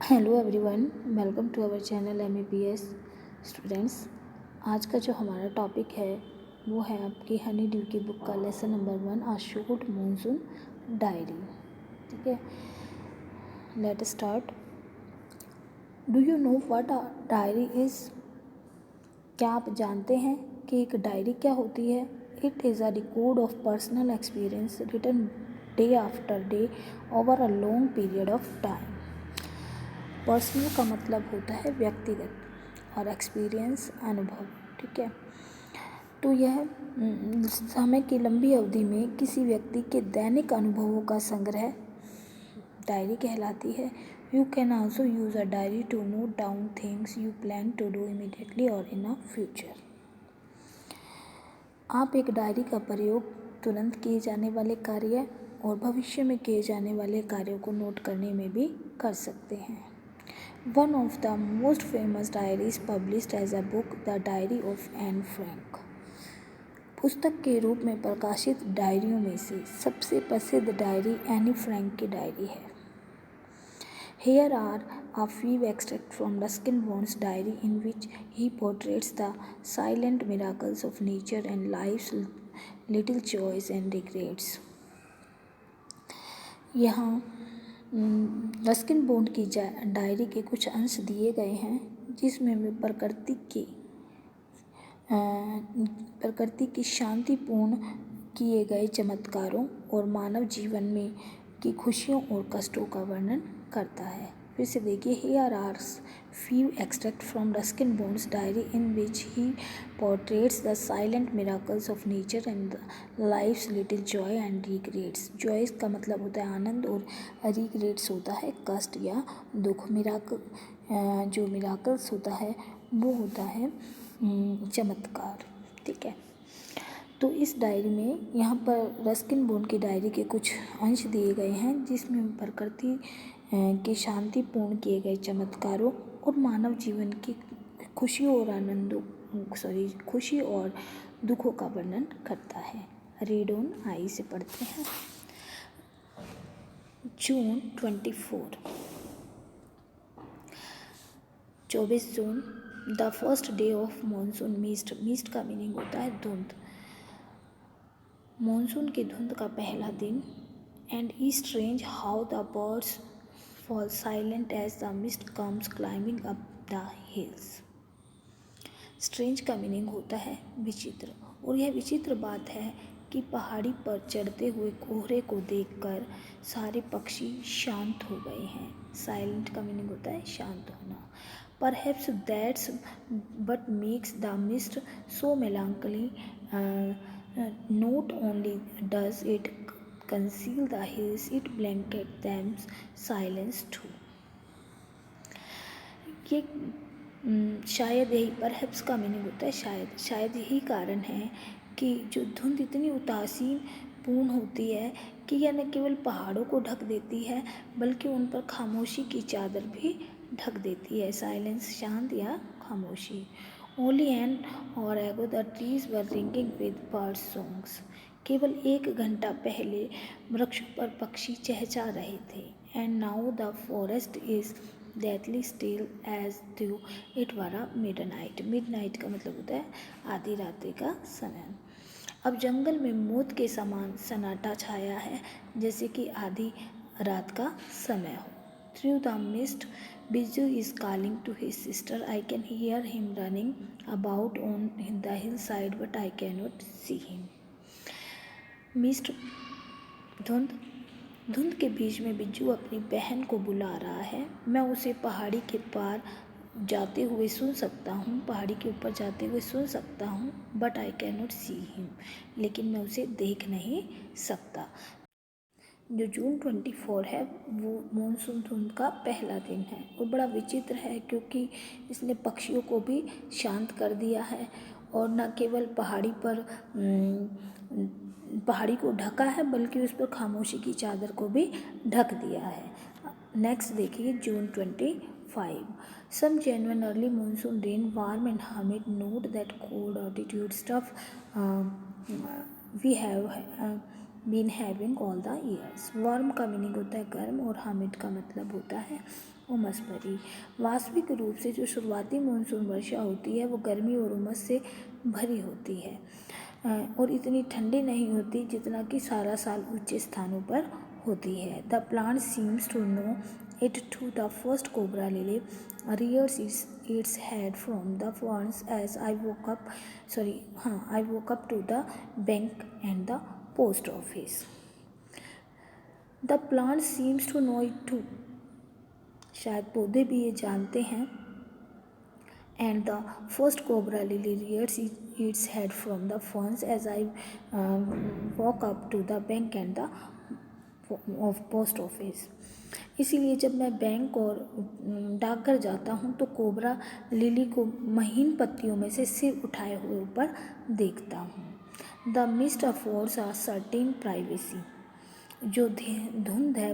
Hello everyone, welcome to our channel MAPS students. आज का जो हमारा टॉपिक है वो है आपकी हनी ड्यू की बुक का lesson number 1 a short monsoon diary. ठीक है, let start. Do you know what a diary is? क्या आप जानते हैं कि एक डायरी क्या होती है? It is a record of personal experience written day after day over a long period of time. Personal का मतलब होता है व्यक्तिगत और एक्सपीरियंस अनुभव। ठीक है, तो यह समय की लंबी अवधि में किसी व्यक्ति के दैनिक अनुभवों का संग्रह डायरी कहलाती है। You can also use a diary to note down things you plan to do immediately और इन अ फ्यूचर। आप एक डायरी का प्रयोग तुरंत किए जाने वाले कार्य और भविष्य में किए जाने वाले कार्यों को नोट करने में भी कर सकते हैं। One of the most famous diaries published as a book, The Diary of Anne Frank। पुस्तक के रूप में प्रकाशित डायरियों में से सबसे प्रसिद्ध डायरी एनी फ्रैंक की डायरी है। Here are a few extracts from Ruskin Bond's diary in which he portrays the silent miracles of nature and life's little joys and regrets। यहाँ रस्किन बॉन्ड की डायरी के कुछ अंश दिए गए हैं जिसमें वे प्रकृति की शांतिपूर्ण किए गए चमत्कारों और मानव जीवन में की खुशियों और कष्टों का वर्णन करता है। फिर से देखिए, here are few extracts from Ruskin Bond's diary in which he portrays the silent miracles of nature and life's little joy and regrets। joys का मतलब होता है आनंद और regrets होता है कष्ट या दुख। जो मिराकल्स होता है वो होता है चमत्कार। ठीक है, तो इस डायरी में यहाँ पर रस्किन बॉन्ड की डायरी के कुछ अंश दिए गए हैं जिसमें प्रकृति के शांतिपूर्ण किए गए चमत्कारों और मानव जीवन की खुशियों और खुशी और दुखों का वर्णन करता है। रीड ऑन, आई से पढ़ते हैं। June 24 June, the first day of monsoon mist. Mist का मीनिंग होता है धुंध। मॉनसून की धुंध का पहला दिन। And strange how the birds fall silent as the mist comes climbing up the hills. Strange का मीनिंग होता है विचित्र, और यह विचित्र बात है कि पहाड़ी पर चढ़ते हुए कोहरे को देखकर सारे पक्षी शांत हो गए हैं। साइलेंट का मीनिंग होता है शांत होना। Perhaps that's what makes the mist so melancholy। Not only does it conceal the hills, it blankets them silence too। ये शायद यही परहैप्स का मीनिंग होता है शायद यही कारण है कि जो धुंध इतनी उदासीन पूर्ण होती है कि यह न केवल पहाड़ों को ढक देती है बल्कि उन पर खामोशी की चादर भी ढक देती है। साइलेंस शांत या खामोशी। ओनली एन और एगो the trees were ringing with bird songs. केवल 1 घंटा पहले वृक्षों पर पक्षी चहचहा रहे थे। And now the forest is deathly still as though it were a midnight. Midnight का मतलब होता है आधी रात्रि का समय। अब जंगल में मौत के समान सन्नाटा छाया है जैसे कि आधी रात का समय हो। Through the mist Bijju is calling to his sister. I can hear him running about on the hillside but I can not see him. Mist धुंध के बीच में बिज्जू अपनी बहन को बुला रहा है। मैं उसे पहाड़ी के पार जाते हुए सुन सकता हूँ, पहाड़ी के ऊपर जाते हुए सुन सकता हूँ। But I can not see him, लेकिन मैं उसे देख नहीं सकता। जो जून 24 है वो मानसून धुंध का पहला दिन है और बड़ा विचित्र है क्योंकि इसने पक्षियों को भी शांत कर दिया है और न केवल पहाड़ी को ढका है बल्कि उस पर खामोशी की चादर को भी ढक दिया है। नेक्स्ट देखिए, जून 25। Some genuine early monsoon rain, warm and humid, note that cold altitude stuff we have been having all the years. Warm का मीनिंग होता है गर्म और हामिड का मतलब होता है उमस भरी। वास्तविक रूप से जो शुरुआती मानसून वर्षा होती है वो गर्मी और उमस से भरी होती है और इतनी ठंडी नहीं होती जितना कि सारा साल ऊंचे स्थानों पर होती है। The plant seems to know it too the first cobra lily rears its head from the ferns as I woke up to the bank and the post office. The plant seems to know it too. शायद पौधे भी ये जानते हैं। And the first cobra lily rears its head from the ferns as I walk up to the bank and the post office. इसीलिए जब मैं bank और डाकघर जाता हूँ तो कोबरा लिली को महीन पत्तियों में से सिर उठाए हुए ऊपर देखता हूँ। The mist affords a certain privacy. जो धुंध है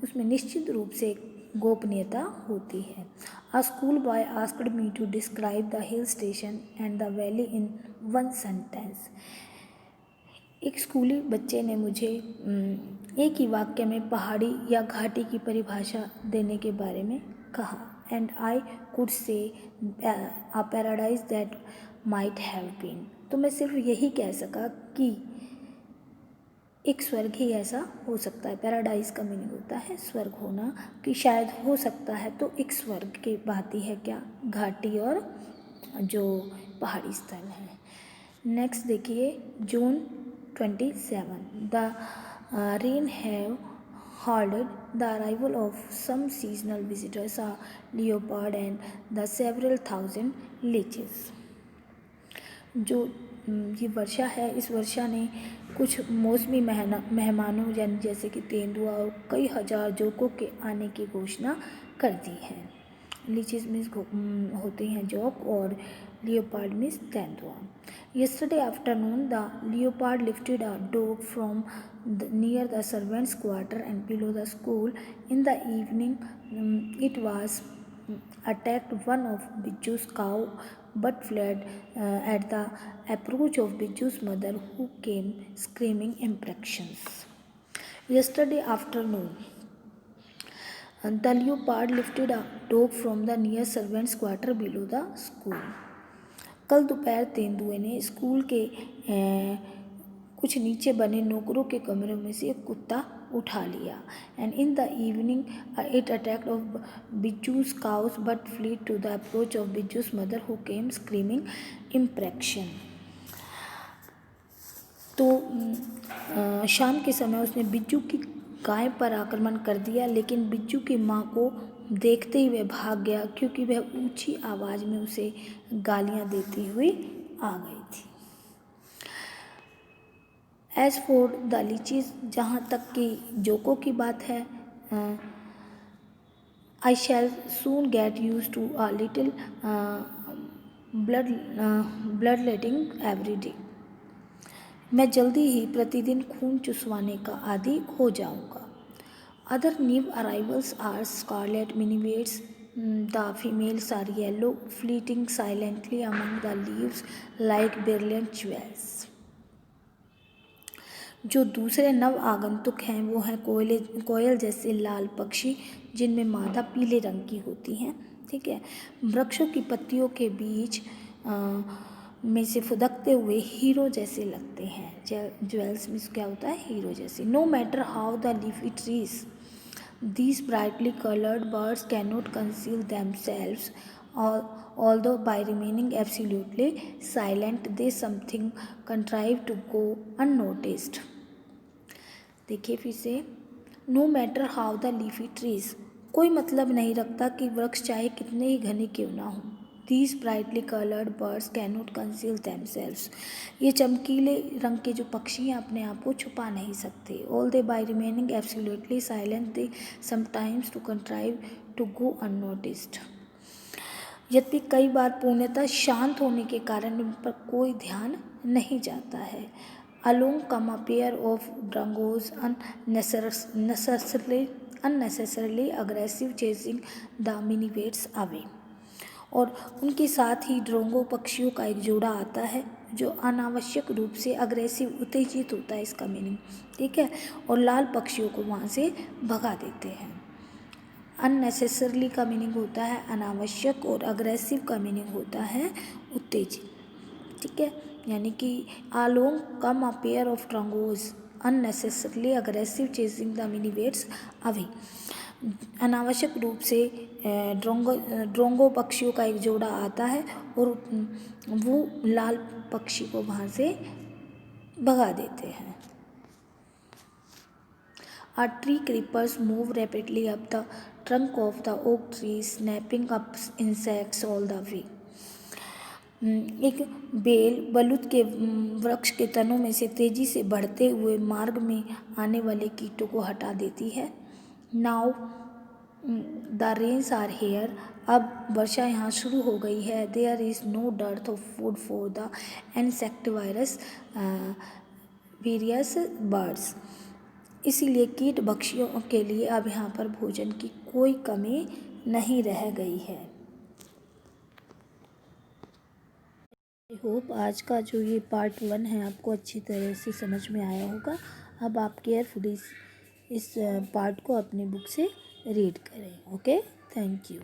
उसमें निश्चित रूप से गोपनीयता होती है। A schoolboy asked me to describe the hill station and the valley in one sentence. एक स्कूली बच्चे ने मुझे एक ही वाक्य में पहाड़ी या घाटी की परिभाषा देने के बारे में कहा। And I could say a paradise that might have been. तो मैं सिर्फ यही कह सका कि एक स्वर्ग ही ऐसा हो सकता है। पैराडाइज का मीनिंग होता है स्वर्ग होना, कि शायद हो सकता है तो एक स्वर्ग की भांति है क्या घाटी और जो पहाड़ी स्थल है। नेक्स्ट देखिए जून 27, the rain have heralded the arrival of some seasonal visitors, a leopard and the several thousand leeches. जो ये वर्षा है, इस वर्षा ने कुछ मौसमी मेहमानों यानी जैसे कि तेंदुआ और कई हजार जोकों के आने की घोषणा कर दी है। लीचेस मीन्स होते हैं जोक और leopard means तेंदुआ। Yesterday afternoon, the leopard lifted a dog from near the servants' quarter and below the school. In the evening, it was attacked one of Bijju's cow, but fled at the approach of Bijju's mother, who came screaming imprecations. Yesterday afternoon, the leopard lifted a dog from the near servants' quarter below the school. कल दोपहर तेंदुए ने school के कुछ नीचे बने नौकरों के कमरे में से एक कुत्ता उठा लिया। And in the evening it attacked of Bijju's cows but fled to the approach of Bijju's mother who came screaming imprecations. तो शाम के समय उसने बिज्जू की गाय पर आक्रमण कर दिया, लेकिन बिज्जू की माँ को देखते ही वह भाग गया क्योंकि वह ऊंची आवाज़ में उसे गालियाँ देती हुई आ गई थी। एज फॉर द लीचीज, जहाँ तक कि जोकों की बात है, I shall soon get used to a little blood letting every day. मैं जल्दी ही प्रतिदिन खून चुसवाने का आदी हो जाऊंगा। Other new arrivals are scarlet minivets, the females are yellow, fleeting silently among the leaves like brilliant jewels. जो दूसरे नव आगंतुक हैं वो हैं कोयल जैसे लाल पक्षी जिनमें मादा पीले रंग की होती हैं। ठीक है, वृक्षों की पत्तियों के बीच में से फुदकते हुए हीरो जैसे लगते हैं। ज्वेल्स मीन्स क्या होता है, हीरो जैसे। No matter how the leafy trees, these brightly colored birds cannot conceal themselves, although by remaining absolutely silent they something contrive to go unnoticed. देखिए फिर से, no matter how the leafy trees, कोई मतलब नहीं रखता कि वृक्ष चाहे कितने ही घने क्यों ना हों। These brightly colored birds cannot conceal themselves, ये चमकीले रंग के जो पक्षी हैं अपने आप को छुपा नहीं सकते। Although by remaining absolutely silent they sometimes to contrive to go unnoticed, यद्यपि कई बार पूर्णतः शांत होने के कारण उन पर कोई ध्यान नहीं जाता है। Along come a pair of drongos unnecessarily aggressive, chasing the minivates away. और उनके साथ ही ड्रोंगो पक्षियों का एक जोड़ा आता है जो अनावश्यक रूप से अग्रेसिव उत्तेजित होता है, इसका मीनिंग, ठीक है। और लाल पक्षियों को वहाँ से भगा देते हैं। अननेसेसरली का मीनिंग होता है अनावश्यक और अग्रेसिव का मीनिंग होता है उत्तेजित, ठीक है। यानी कि along come a pair of drongos unnecessarily aggressive chasing the minivets away. अनावश्यक रूप से ड्रोंगो पक्षियों का एक जोड़ा आता है और वो लाल पक्षी को वहाँ से भगा देते हैं। A tree creepers move rapidly up the trunk of the oak tree, snapping up insects all the way. एक बेल बलूत के वृक्ष के तनों में से तेजी से बढ़ते हुए मार्ग में आने वाले कीटों को हटा देती है। Now the rains are here, अब वर्षा यहाँ शुरू हो गई है। There is no dearth of food for the insectivorous various birds, इसीलिए कीट भक्षियों के लिए अब यहाँ पर भोजन की कोई कमी नहीं रह गई है। आई होप आज का जो ये पार्ट 1 है आपको अच्छी तरह से समझ में आया होगा। अब आप केयरफुली इस पार्ट को अपनी बुक से रीड करें। Okay, thank you.